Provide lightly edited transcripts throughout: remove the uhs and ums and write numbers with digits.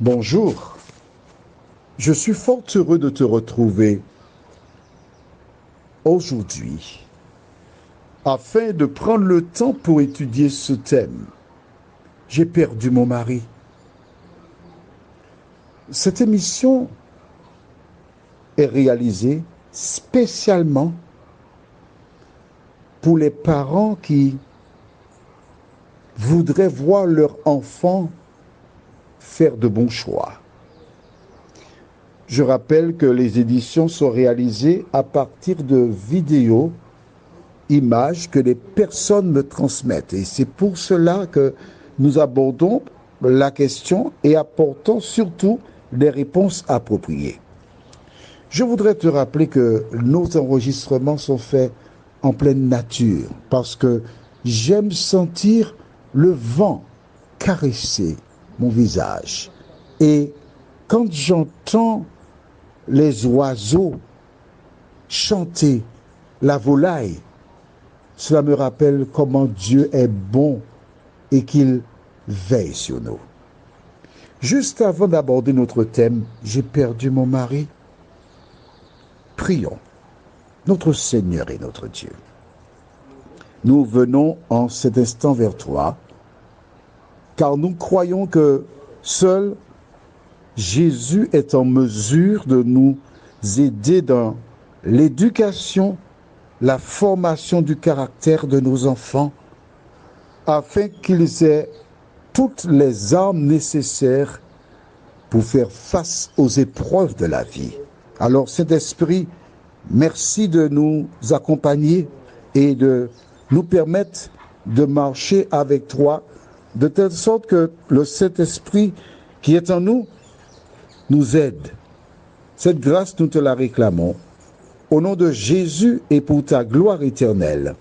Bonjour, je suis fort heureux de te retrouver aujourd'hui afin de prendre le temps pour étudier ce thème. J'ai perdu mon mari. Cette émission est réalisée spécialement pour les parents qui voudraient voir leur enfant faire de bons choix. Je rappelle que les éditions sont réalisées à partir de vidéos, images que les personnes me transmettent. Et c'est pour cela que nous abordons la question et apportons surtout des réponses appropriées. Je voudrais te rappeler que nos enregistrements sont faits en pleine nature parce que j'aime sentir le vent caresser mon visage. Et quand j'entends les oiseaux chanter, la volaille, cela me rappelle comment Dieu est bon et qu'il veille sur nous. Juste avant d'aborder notre thème, j'ai perdu mon mari. Prions, notre Seigneur et notre Dieu. Nous venons en cet instant vers toi, car nous croyons que seul Jésus est en mesure de nous aider dans l'éducation, la formation du caractère de nos enfants, afin qu'ils aient toutes les armes nécessaires pour faire face aux épreuves de la vie. Alors, Saint-Esprit, merci de nous accompagner et de nous permettre de marcher avec toi, de telle sorte que le Saint-Esprit qui est en nous nous aide. Cette grâce, nous te la réclamons. Au nom de Jésus et pour ta gloire éternelle.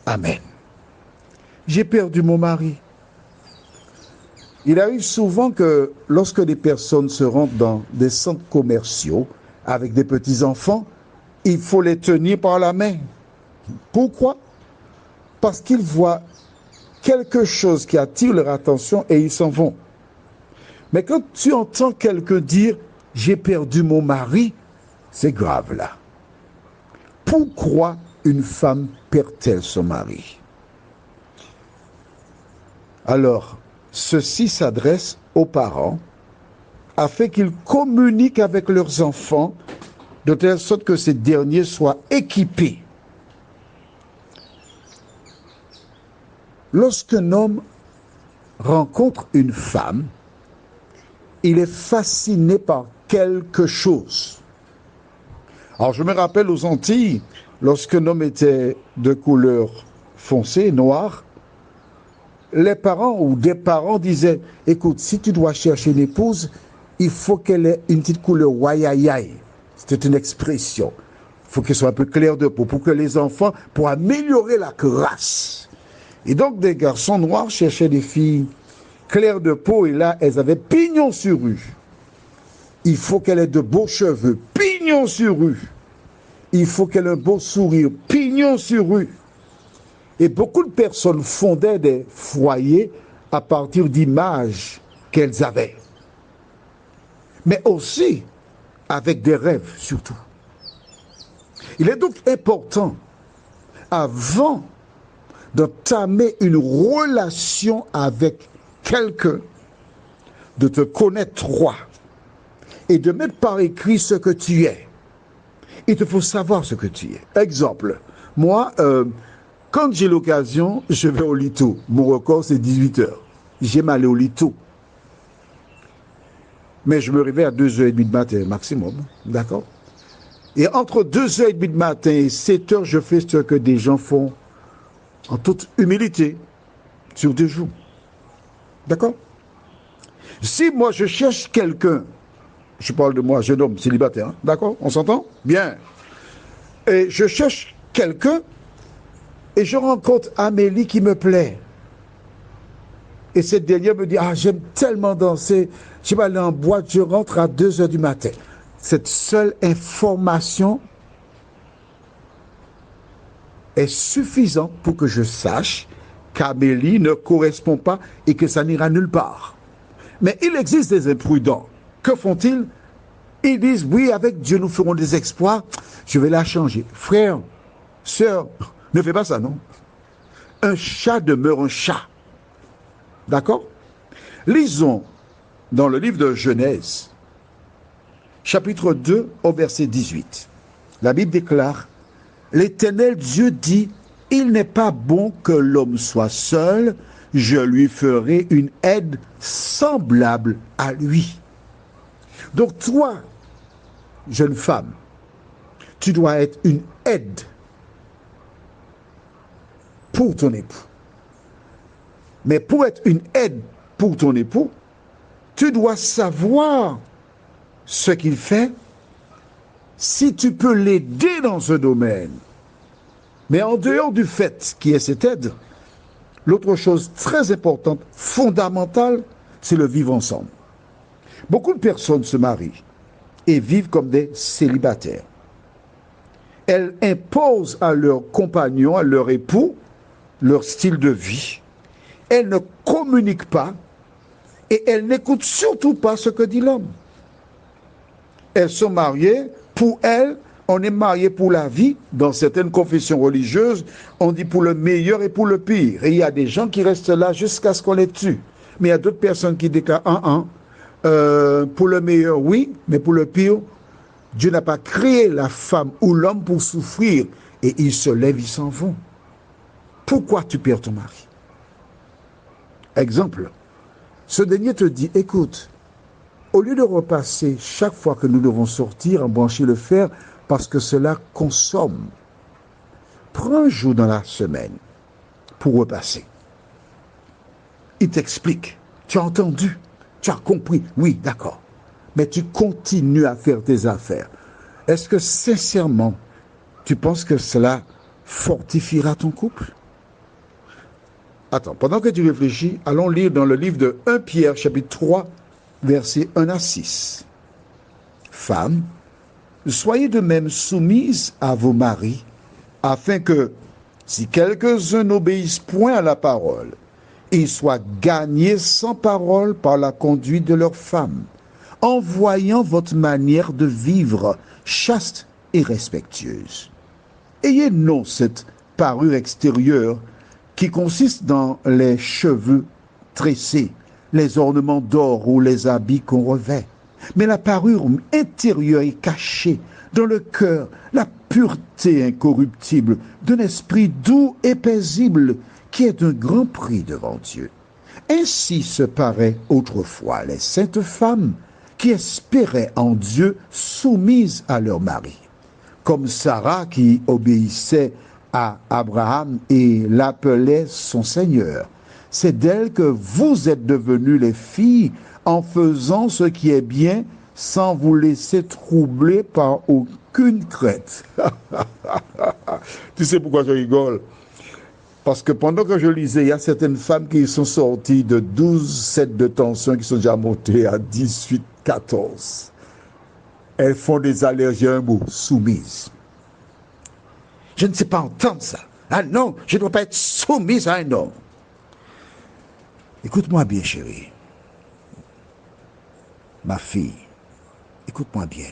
Amen. J'ai perdu mon mari. Il arrive souvent que lorsque des personnes se rendent dans des centres commerciaux avec des petits-enfants, il faut les tenir par la main. Pourquoi? Parce qu'ils voient quelque chose qui attire leur attention et ils s'en vont. Mais quand tu entends quelqu'un dire « j'ai perdu mon mari », c'est grave là. Pourquoi une femme perd-elle son mari? Alors, ceci s'adresse aux parents afin qu'ils communiquent avec leurs enfants de telle sorte que ces derniers soient équipés. Lorsqu'un homme rencontre une femme, il est fasciné par quelque chose. Alors je me rappelle aux Antilles, lorsqu'un homme était de couleur foncée, noire, les parents ou des parents disaient, écoute, si tu dois chercher une épouse, il faut qu'elle ait une petite couleur wayayay. C'était une expression. Il faut qu'elle soit un peu claire de peau pour que les enfants, pour améliorer la race. Et donc des garçons noirs cherchaient des filles claires de peau et là, elles avaient pignon sur rue. Il faut qu'elle ait de beaux cheveux, pignon sur rue. Il faut qu'elle ait un beau sourire, pignon sur rue. Et beaucoup de personnes fondaient des foyers à partir d'images qu'elles avaient. Mais aussi avec des rêves surtout. Il est donc important, avant d'entamer une relation avec quelqu'un, de te connaître toi et de mettre par écrit ce que tu es. Il te faut savoir ce que tu es. Exemple, moi, quand j'ai l'occasion, je vais au lit tôt. Mon record, c'est 18 heures. J'aime aller au lit tôt. Mais je me réveille à 2h30 du matin, maximum. D'accord? Et entre 2h30 du matin et 7h, je fais ce que des gens font en toute humilité, sur 2 jours. D'accord? Si moi je cherche quelqu'un, je parle de moi, jeune homme, célibataire, hein, d'accord? On s'entend? Bien. Et je cherche quelqu'un et je rencontre Amélie qui me plaît. Et cette dernière me dit, ah, j'aime tellement danser, je vais aller en boîte, je rentre à 2h du matin. Cette seule information est suffisante pour que je sache qu'Amélie ne correspond pas et que ça n'ira nulle part. Mais il existe des imprudents. Que font-ils? Ils disent, oui, avec Dieu, nous ferons des exploits. Je vais la changer. Frère, sœur, ne fais pas ça, non? Un chat demeure un chat. D'accord? Lisons dans le livre de Genèse, chapitre 2, au verset 18. La Bible déclare, l'Éternel Dieu dit, il n'est pas bon que l'homme soit seul, je lui ferai une aide semblable à lui. Donc toi, jeune femme, tu dois être une aide pour ton époux. Mais pour être une aide pour ton époux, tu dois savoir ce qu'il fait, si tu peux l'aider dans ce domaine. Mais en dehors du fait qu'il y ait cette aide, l'autre chose très importante, fondamentale, c'est le vivre ensemble. Beaucoup de personnes se marient et vivent comme des célibataires. Elles imposent à leurs compagnons, à leur époux, leur style de vie. Elles ne communiquent pas et elles n'écoutent surtout pas ce que dit l'homme. Elles sont mariées, pour elles, on est marié pour la vie. Dans certaines confessions religieuses, on dit pour le meilleur et pour le pire. Et il y a des gens qui restent là jusqu'à ce qu'on les tue. Mais il y a d'autres personnes qui déclarent pour le meilleur, oui, mais pour le pire, Dieu n'a pas créé la femme ou l'homme pour souffrir. Et ils se lèvent, ils s'en vont. Pourquoi tu perds ton mari? Exemple, ce dernier te dit, écoute, au lieu de repasser chaque fois que nous devons sortir, embrancher le fer, parce que cela consomme, prends un jour dans la semaine pour repasser. Il t'explique, tu as entendu, tu as compris, oui, d'accord, mais tu continues à faire tes affaires. Est-ce que sincèrement, tu penses que cela fortifiera ton couple? Attends, pendant que tu réfléchis, allons lire dans le livre de 1 Pierre, chapitre 3, versets 1 à 6. Femmes, soyez de même soumises à vos maris, afin que, si quelques-uns n'obéissent point à la parole, ils soient gagnés sans parole par la conduite de leurs femmes, en voyant votre manière de vivre chaste et respectueuse. Ayez non cette parure extérieure qui consiste dans les cheveux tressés, les ornements d'or ou les habits qu'on revêt. Mais la parure intérieure est cachée dans le cœur, la pureté incorruptible d'un esprit doux et paisible qui est d'un grand prix devant Dieu. Ainsi se paraient autrefois les saintes femmes qui espéraient en Dieu soumises à leur mari, comme Sarah qui obéissait à Abraham et l'appelait son Seigneur. C'est d'elle que vous êtes devenues les filles en faisant ce qui est bien sans vous laisser troubler par aucune crainte. Tu sais pourquoi je rigole? Parce que pendant que je lisais, il y a certaines femmes qui sont sorties de 12,7 de tension qui sont déjà montées à 18, 14. Elles font des allergies à un mot, soumises. Je ne sais pas entendre ça. Ah non, je ne dois pas être soumise à un homme. Écoute-moi bien, chérie. Ma fille, écoute-moi bien.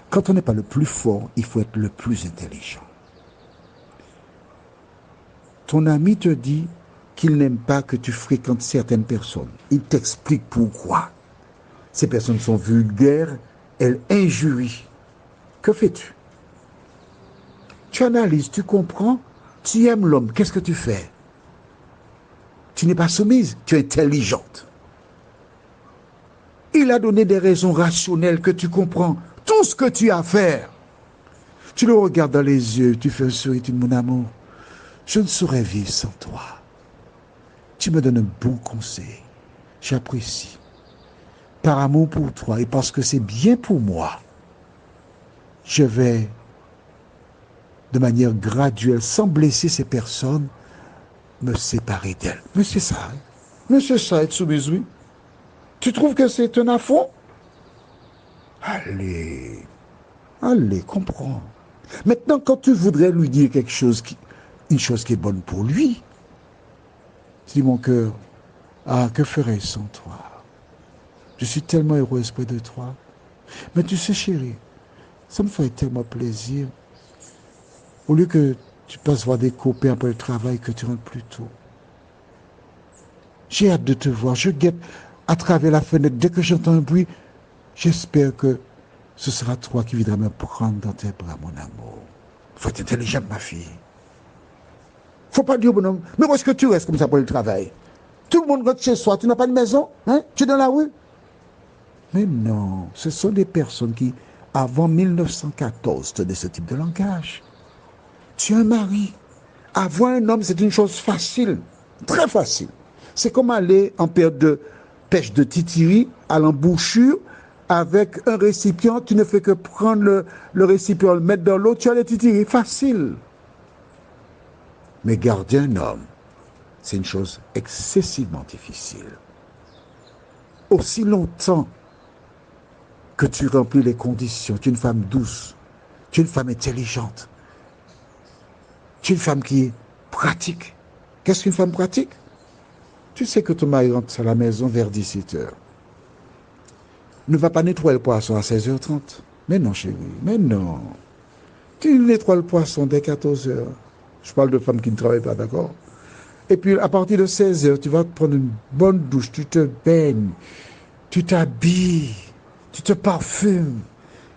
Quand on n'est pas le plus fort, il faut être le plus intelligent. Ton ami te dit qu'il n'aime pas que tu fréquentes certaines personnes. Il t'explique pourquoi. Ces personnes sont vulgaires, elles injurient. Que fais-tu? Tu analyses, tu comprends, tu aimes l'homme, qu'est-ce que tu fais? Tu n'es pas soumise, tu es intelligente. Il a donné des raisons rationnelles que tu comprends. Tout ce que tu as à faire. Tu le regardes dans les yeux, tu fais un sourire, tu dis, mon amour, je ne saurais vivre sans toi. Tu me donnes un bon conseil. J'apprécie. Par amour pour toi et parce que c'est bien pour moi, je vais, de manière graduelle, sans blesser ces personnes, me séparer d'elles. Mais c'est ça. Hein? Mais c'est ça, être soumise, oui. Tu trouves que c'est un affront? Allez, comprends. Maintenant, quand tu voudrais lui dire quelque chose, une chose qui est bonne pour lui, tu dis, mon cœur, que ferais-je sans toi? Je suis tellement heureux près de toi. Mais tu sais, chérie, ça me fait tellement plaisir. Au lieu que tu passes voir des copains après le travail, que tu rentres plus tôt. J'ai hâte de te voir. Je guette à travers la fenêtre. Dès que j'entends un bruit, j'espère que ce sera toi qui viendras me prendre dans tes bras, mon amour. Faut être intelligente, ma fille. Faut pas dire au bonhomme, mais où est-ce que tu restes comme ça pour le travail? Tout le monde rentre chez soi, tu n'as pas de maison, hein? Tu es dans la rue? Mais non, ce sont des personnes qui, avant 1914, tenaient ce type de langage. Tu es un mari. Avoir un homme, c'est une chose facile, très facile. C'est comme aller en période de pêche de titiri à l'embouchure avec un récipient. Tu ne fais que prendre le récipient, le mettre dans l'eau, tu as les titiri, facile. Mais garder un homme, c'est une chose excessivement difficile. Aussi longtemps que tu remplis les conditions, tu es une femme douce, tu es une femme intelligente, tu es une femme qui est pratique. Qu'est-ce qu'une femme pratique? Tu sais que ton mari rentre à la maison vers 17h. Ne va pas nettoyer le poisson à 16h30. Mais non, chérie, mais non. Tu nettoies le poisson dès 14h. Je parle de femmes qui ne travaillent pas, d'accord? Et puis, à partir de 16h, tu vas te prendre une bonne douche, tu te baignes, tu t'habilles, tu te parfumes.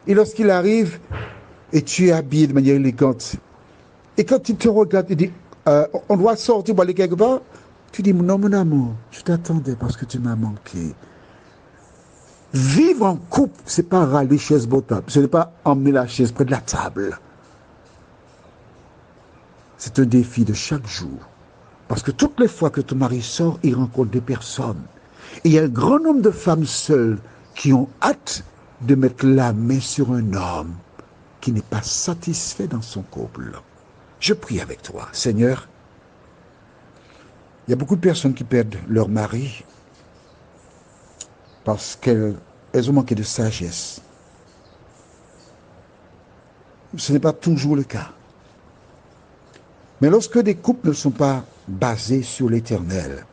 Et lorsqu'il arrive, et tu es habillé de manière élégante, et quand il te regarde, il dit, on doit sortir pour aller quelque part, tu dis, non, mon amour, je t'attendais parce que tu m'as manqué. Vivre en couple, c'est pas râler chaise botable, ce n'est pas emmener la chaise près de la table. C'est un défi de chaque jour. Parce que toutes les fois que ton mari sort, il rencontre des personnes. Et il y a un grand nombre de femmes seules qui ont hâte de mettre la main sur un homme qui n'est pas satisfait dans son couple. Je prie avec toi, Seigneur. Il y a beaucoup de personnes qui perdent leur mari parce qu'elles ont manqué de sagesse. Ce n'est pas toujours le cas. Mais lorsque des couples ne sont pas basés sur l'Éternel,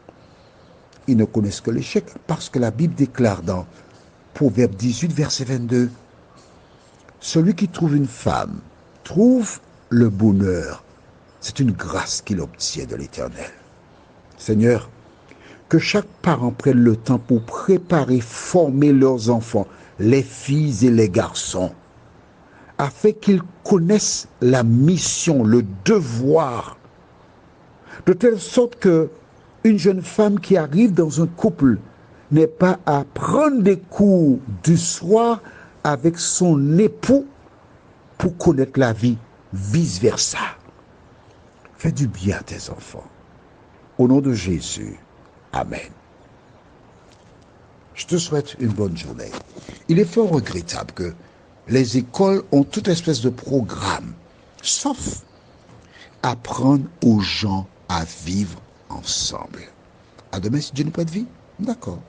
ils ne connaissent que l'échec parce que la Bible déclare dans Proverbe 18, verset 22, « Celui qui trouve une femme trouve le bonheur. C'est une grâce qu'il obtient de l'Éternel. » Seigneur, que chaque parent prenne le temps pour préparer, former leurs enfants, les filles et les garçons, afin qu'ils connaissent la mission, le devoir, de telle sorte que une jeune femme qui arrive dans un couple n'ait pas à prendre des cours du soir avec son époux pour connaître la vie, vice-versa. Fais du bien à tes enfants. Au nom de Jésus, Amen. Je te souhaite une bonne journée. Il est fort regrettable que les écoles ont toute espèce de programme, sauf apprendre aux gens à vivre ensemble. À demain si Dieu n'est pas de vie. D'accord.